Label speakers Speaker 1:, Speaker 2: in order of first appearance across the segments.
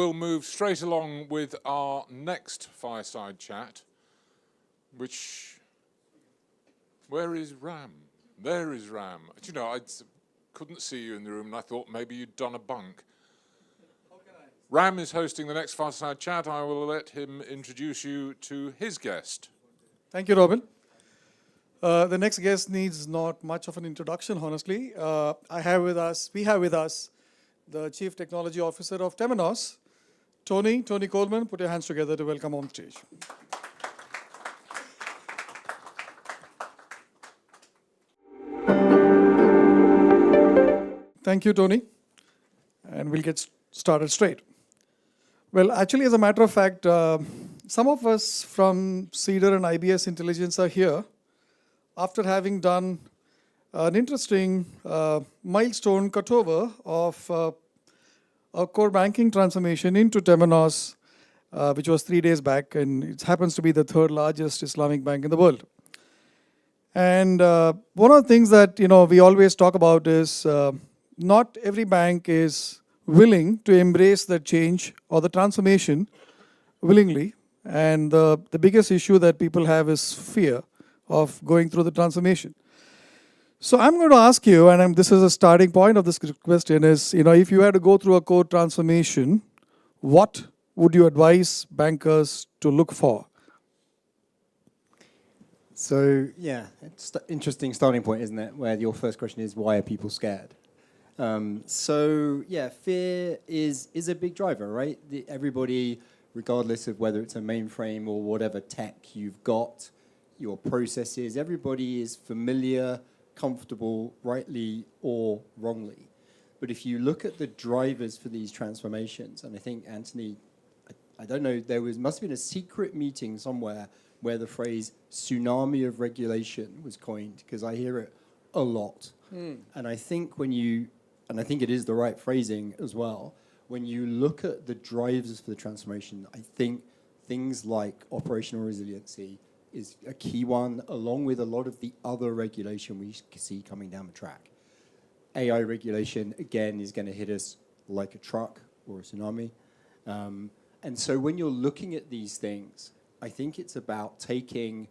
Speaker 1: we'll move straight along with our next fireside chat, where is Ram? There is Ram. Do you know, I couldn't see you in the room and I thought maybe you'd done a bunk. Ram is hosting the next fireside chat. I will let him introduce you to his guest.
Speaker 2: Thank you, Robin. The next guest needs not much of an introduction, honestly. We have with us the Chief Technology Officer of Temenos, Tony Coleman. Put your hands together to welcome on stage. Thank you, Tony. And we'll get started straight. Well, actually, as a matter of fact, some of us from Cedar and IBS Intelligence are here after having done an interesting milestone cutover of a core banking transformation into Temenos, which was 3 days back, and it happens to be the third largest Islamic bank in the world. And one of the things that we always talk about is not every bank is willing to embrace the change or the transformation willingly. And the biggest issue that people have is fear of going through the transformation. So I'm going to ask you, and this is a starting point of this question, is if you had to go through a core transformation, what would you advise bankers to look for?
Speaker 3: So yeah, it's an interesting starting point, isn't it? Where your first question is, why are people scared? So yeah, fear is a big driver, right? Everybody, regardless of whether it's a mainframe or whatever tech you've got, your processes, everybody is familiar, comfortable, rightly or wrongly. But if you look at the drivers for these transformations, and I think, Anthony, I don't know, must have been a secret meeting somewhere where the phrase tsunami of regulation was coined, because I hear it a lot. And I think and I think it is the right phrasing as well, when you look at the drivers for the transformation, I think things like operational resiliency is a key one, along with a lot of the other regulation we see coming down the track. AI regulation, again, is going to hit us like a truck or a tsunami. And so when you're looking at these things, I think it's about taking,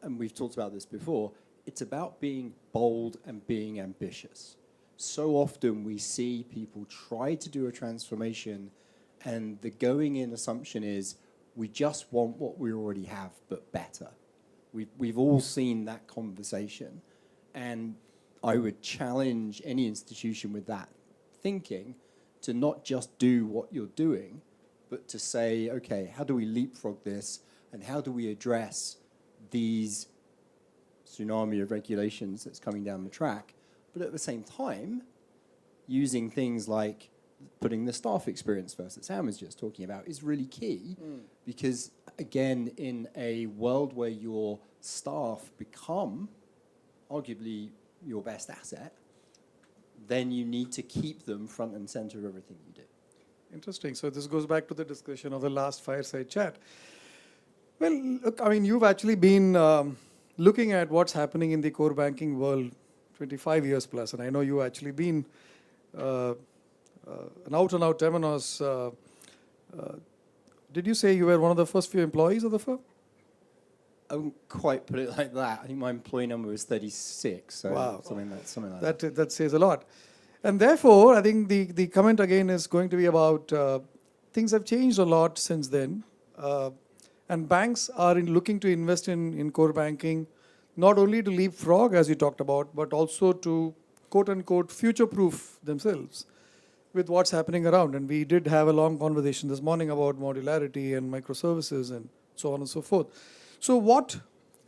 Speaker 3: and we've talked about this before, it's about being bold and being ambitious. So often we see people try to do a transformation and the going in assumption is we just want what we already have, but better. We've all seen that conversation. And I would challenge any institution with that thinking to not just do what you're doing, but to say, okay, how do we leapfrog this? And how do we address these tsunami of regulations that's coming down the track? But at the same time, using things like putting the staff experience first that Sam was just talking about is really key because, again, in a world where your staff become arguably your best asset, then you need to keep them front and center of everything you do.
Speaker 2: Interesting. So this goes back to the discussion of the last fireside chat. Well, look, I mean, you've actually been looking at what's happening in the core banking world 25 years plus, and I know you've actually been an out-and-out Temenos. Did you say you were one of the first few employees of the firm?
Speaker 3: I wouldn't quite put it like that. I think my employee number was 36. So
Speaker 2: wow.
Speaker 3: Something like that.
Speaker 2: That says a lot. And therefore, I think the comment again is going to be about things have changed a lot since then. And banks are looking to invest in core banking, not only to leapfrog, as you talked about, but also to, quote-unquote, future-proof themselves with what's happening around. And we did have a long conversation this morning about modularity and microservices and so on and so forth. So what,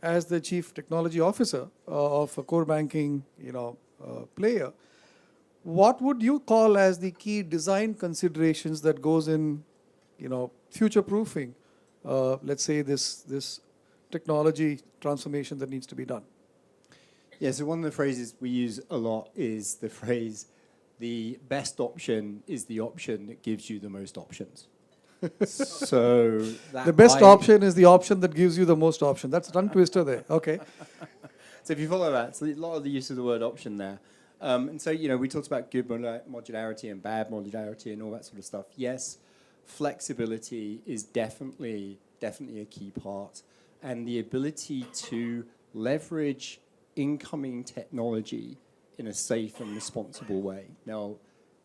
Speaker 2: as the Chief Technology Officer of a core banking player, what would you call as the key design considerations that goes in future-proofing, let's say, this technology transformation that needs to be done?
Speaker 3: Yeah, so one of the phrases we use a lot is the phrase, the best option is the option that gives you the most options. So that
Speaker 2: the best option is the option that gives you the most option. That's a tongue twister there. Okay.
Speaker 3: So if you follow that, so a lot of the use of the word option there. And so, we talked about good modularity and bad modularity and all that sort of stuff. Yes, flexibility is definitely a key part, and the ability to leverage incoming technology in a safe and responsible way. Now,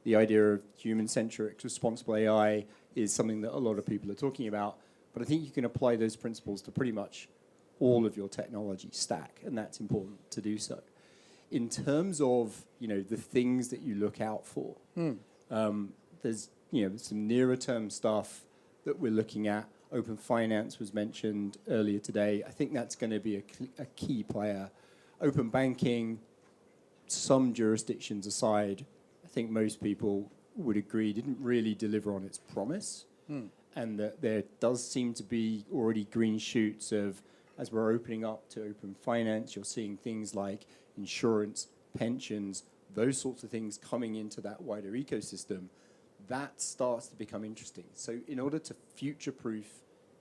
Speaker 3: the idea of human-centric, responsible AI is something that a lot of people are talking about, but I think you can apply those principles to pretty much all of your technology stack, and that's important to do so. In terms of, the things that you look out for, there's, some nearer-term stuff that we're looking at. Open finance was mentioned earlier today. I think that's going to be a key player. Open banking, some jurisdictions aside, I think most people would agree didn't really deliver on its promise, and that there does seem to be already green shoots of, as we're opening up to open finance, you're seeing things like insurance, pensions, those sorts of things coming into that wider ecosystem. That starts to become interesting. So in order to future-proof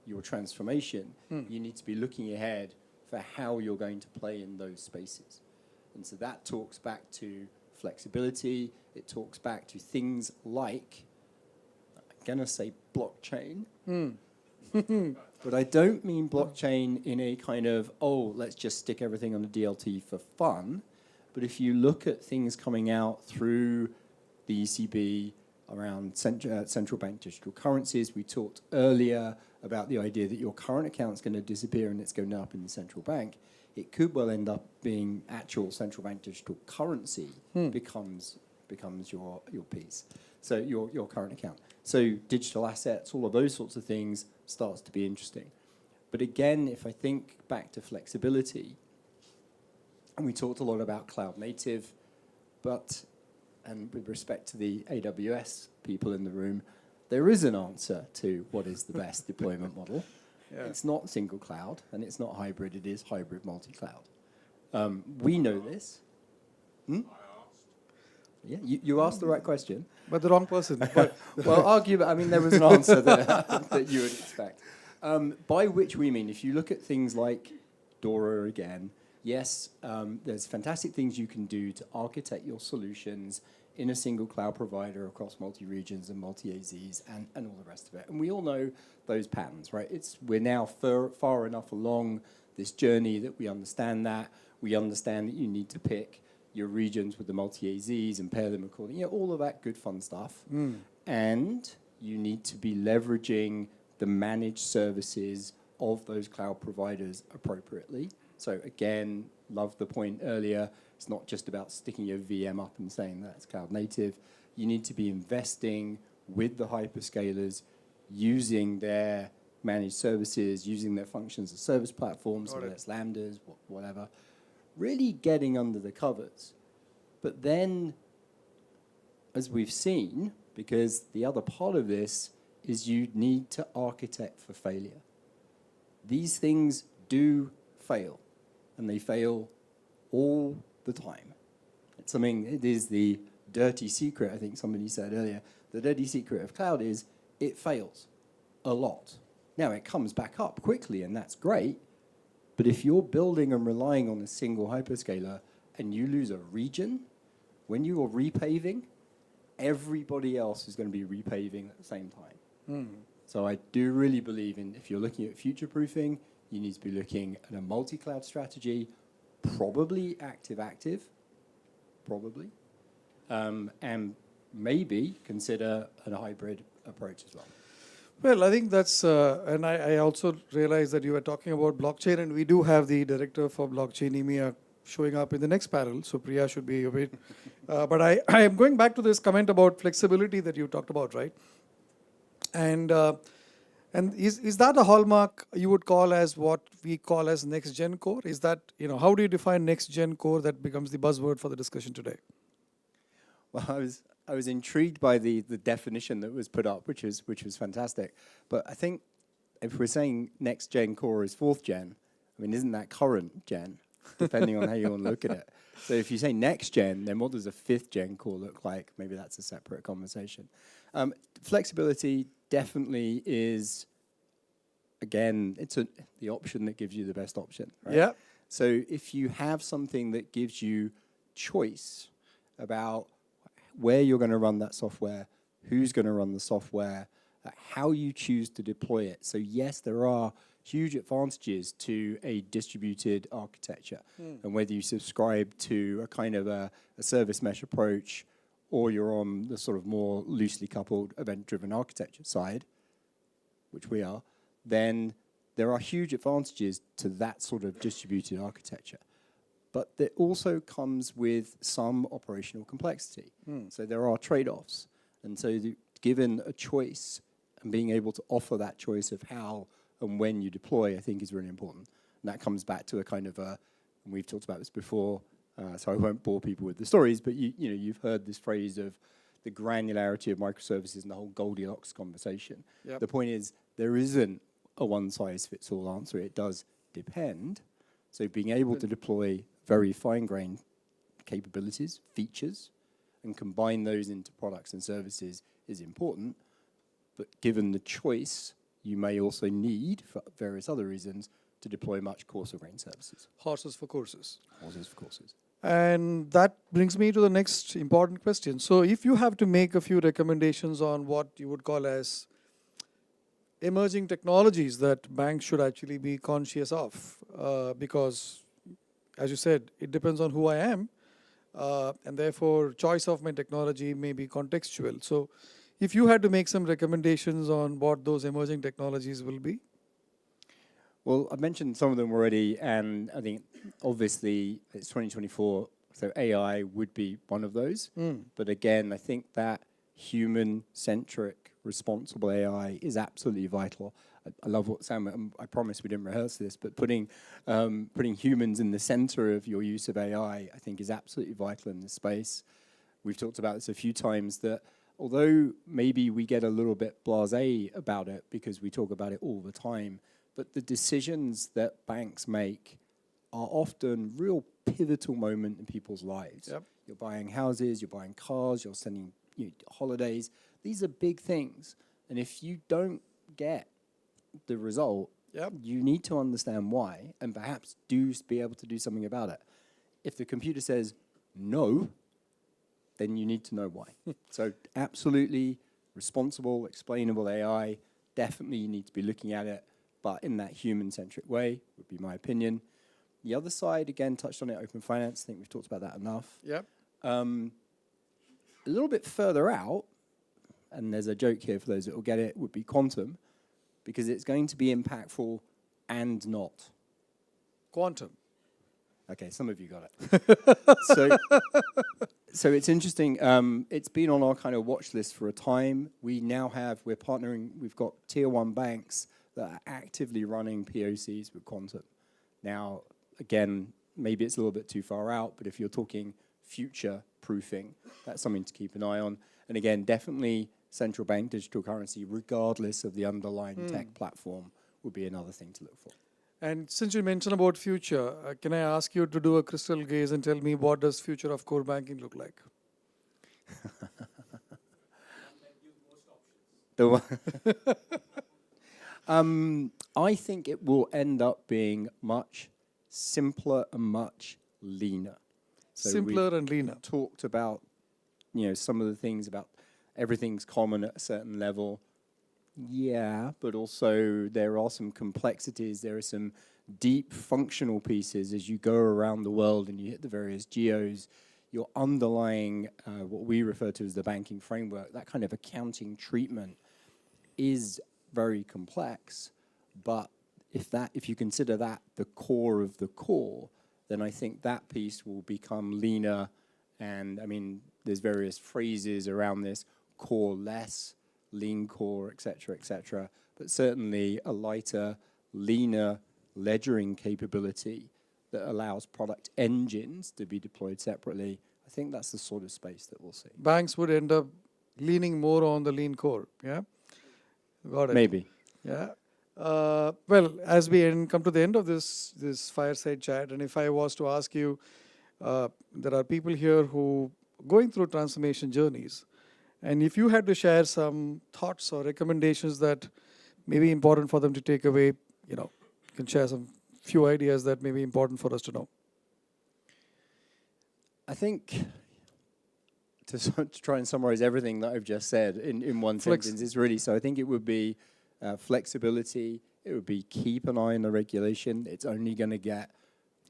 Speaker 3: your transformation, you need to be looking ahead for how you're going to play in those spaces. And so that talks back to flexibility. It talks back to things like, I'm going to say blockchain. But I don't mean blockchain in a kind of, let's just stick everything on the DLT for fun. But if you look at things coming out through the ECB around central bank digital currencies, we talked earlier about the idea that your current account's going to disappear and it's going up in the central bank. It could well end up being actual central bank digital currency becomes your piece. So your current account. So digital assets, all of those sorts of things starts to be interesting. But again, if I think back to flexibility, and we talked a lot about cloud native, and with respect to the AWS people in the room, there is an answer to what is the best deployment model. Yeah. It's not single cloud, and it's not hybrid, it is hybrid multi-cloud. We know this. I asked. Yeah, you asked the right question.
Speaker 2: But the wrong person.
Speaker 3: Well, there was an answer that you would expect. By which we mean, if you look at things like Dora again, yes, there's fantastic things you can do to architect your solutions in a single cloud provider across multi-regions and multi-AZs and all the rest of it. And we all know those patterns, right? We're now far enough along this journey that we understand that. We understand that you need to pick your regions with the multi-AZs and pair them accordingly. All of that good fun stuff. And you need to be leveraging the managed services of those cloud providers appropriately. So again, love the point earlier. It's not just about sticking your VM up and saying that's cloud native. You need to be investing with the hyperscalers, using their managed services, using their functions as service platforms, whether it's Lambdas, whatever. Really getting under the covers. But then, as we've seen, because the other part of this is you need to architect for failure. These things do fail, and they fail all the time. It is the dirty secret, I think somebody said earlier. The dirty secret of cloud is it fails a lot. Now, it comes back up quickly, and that's great. But if you're building and relying on a single hyperscaler and you lose a region, when you are repaving, everybody else is going to be repaving at the same time. So I do really believe in, if you're looking at future-proofing, you need to be looking at a multi-cloud strategy, probably active-active, probably, and maybe consider a hybrid approach as well.
Speaker 2: Well, I think that's, and I also realized that you were talking about blockchain, and we do have the director for blockchain EMEA showing up in the next panel, so Priya should be a bit. But I am going back to this comment about flexibility that you talked about, right? And is that a hallmark you would call as what we call as NextGen Core? Is that, how do you define NextGen Core that becomes the buzzword for the discussion today?
Speaker 3: Well, I was intrigued by the definition that was put up, which was fantastic. But I think if we're saying NextGen Core is 4th gen, isn't that current gen, depending on how you want to look at it? So if you say next gen, then what does a 5th gen core look like? Maybe that's a separate conversation. Flexibility definitely is, again, it's the option that gives you the best option, right?
Speaker 2: Yeah.
Speaker 3: So if you have something that gives you choice about where you're going to run that software, who's going to run the software, how you choose to deploy it. So yes, there are huge advantages to a distributed architecture, and whether you subscribe to a kind of a service mesh approach, or you're on the sort of more loosely coupled event-driven architecture side, which we are, then there are huge advantages to that sort of distributed architecture. But it also comes with some operational complexity. So there are trade-offs. And so given a choice and being able to offer that choice of how and when you deploy, I think is really important. And that comes back to a kind of and we've talked about this before, so I won't bore people with the stories, but you know, you've heard this phrase of the granularity of microservices and the whole Goldilocks conversation.
Speaker 2: Yep.
Speaker 3: The point is, there isn't a one-size-fits-all answer. It does depend. So being able to deploy very fine-grained capabilities, features, and combine those into products and services is important. But given the choice, you may also need, for various other reasons, to deploy much coarser-grained services.
Speaker 2: Horses for courses.
Speaker 3: Horses for courses.
Speaker 2: And that brings me to the next important question. So if you have to make a few recommendations on what you would call as emerging technologies that banks should actually be conscious of, because, as you said, it depends on who I am, and therefore choice of my technology may be contextual. So if you had to make some recommendations on what those emerging technologies will be.
Speaker 3: Well, I've mentioned some of them already, and I think obviously it's 2024, so AI would be one of those. But again, I think that human-centric, responsible AI is absolutely vital. I love what Sam, I promise we didn't rehearse this, but putting humans in the center of your use of AI, I think is absolutely vital in this space. We've talked about this a few times, that although maybe we get a little bit blasé about it because we talk about it all the time, but the decisions that banks make are often real pivotal moment in people's lives.
Speaker 2: Yep.
Speaker 3: You're buying houses, you're buying cars, you're sending holidays. These are big things. And if you don't get the result, you need to understand why and perhaps be able to do something about it. If the computer says no, then you need to know why. So absolutely responsible, explainable AI, definitely you need to be looking at it, but in that human-centric way, would be my opinion. The other side, again, touched on it, open finance. I think we've talked about that enough.
Speaker 2: Yep.
Speaker 3: A little bit further out, and there's a joke here for those that will get it, would be quantum, because it's going to be impactful and not.
Speaker 2: Quantum.
Speaker 3: Okay, some of you got it. So it's interesting. It's been on our kind of watch list for a time. We're partnering, we've got tier 1 banks that are actively running POCs with quantum. Now, again, maybe it's a little bit too far out, but if you're talking future proofing, that's something to keep an eye on. And again, definitely central bank digital currency, regardless of the underlying tech platform, would be another thing to look for.
Speaker 2: And since you mentioned about future, can I ask you to do a crystal gaze and tell me what does future of core banking look like?
Speaker 3: I think it will end up being much simpler and much leaner. So
Speaker 2: simpler and leaner.
Speaker 3: Talked about, some of the things about everything's common at a certain level. Yeah, but also there are some complexities. There are some deep functional pieces as you go around the world and you hit the various geos. Your underlying, what we refer to as the banking framework, that kind of accounting treatment is very complex. But if you consider that the core of the core, then I think that piece will become leaner. And I mean, there's various phrases around this: core less, lean core, et cetera, but certainly a lighter, leaner ledgering capability that allows product engines to be deployed separately. I think that's the sort of space that we'll see.
Speaker 2: Banks would end up leaning more on the lean core, yeah? Got it.
Speaker 3: Maybe.
Speaker 2: Yeah. Well, as we come to the end of this fireside chat, and if I was to ask you, there are people here who going through transformation journeys, and if you had to share some thoughts or recommendations that may be important for them to take away, you can share some few ideas that may be important for us to know.
Speaker 3: I think to try and summarize everything that I've just said in one sentence, it's really, so I think it would be flexibility, it would be keep an eye on the regulation. It's only going to get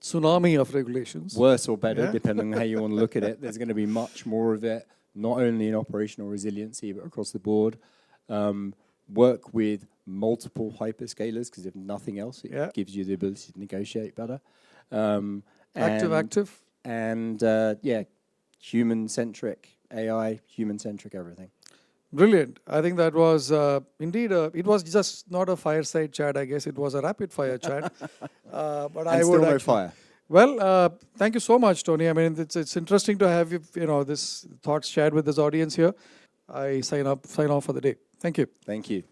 Speaker 2: Tsunami of regulations.
Speaker 3: worse or better,
Speaker 2: Yeah.
Speaker 3: depending on how you want to look at it. There's going to be much more of it, not only in operational resiliency, but across the board. Work with multiple hyperscalers, because if nothing else, it gives you the ability to negotiate better.
Speaker 2: Active.
Speaker 3: And human-centric AI, human-centric everything.
Speaker 2: Brilliant. I think that was indeed, it was just not a fireside chat, I guess. It was a rapid fire chat. But
Speaker 3: And
Speaker 2: I
Speaker 3: still
Speaker 2: would
Speaker 3: no
Speaker 2: actually,
Speaker 3: fire.
Speaker 2: Well, thank you so much, Tony. I mean, it's interesting to have this thoughts shared with this audience here. I sign off for the day. Thank you.
Speaker 3: Thank you.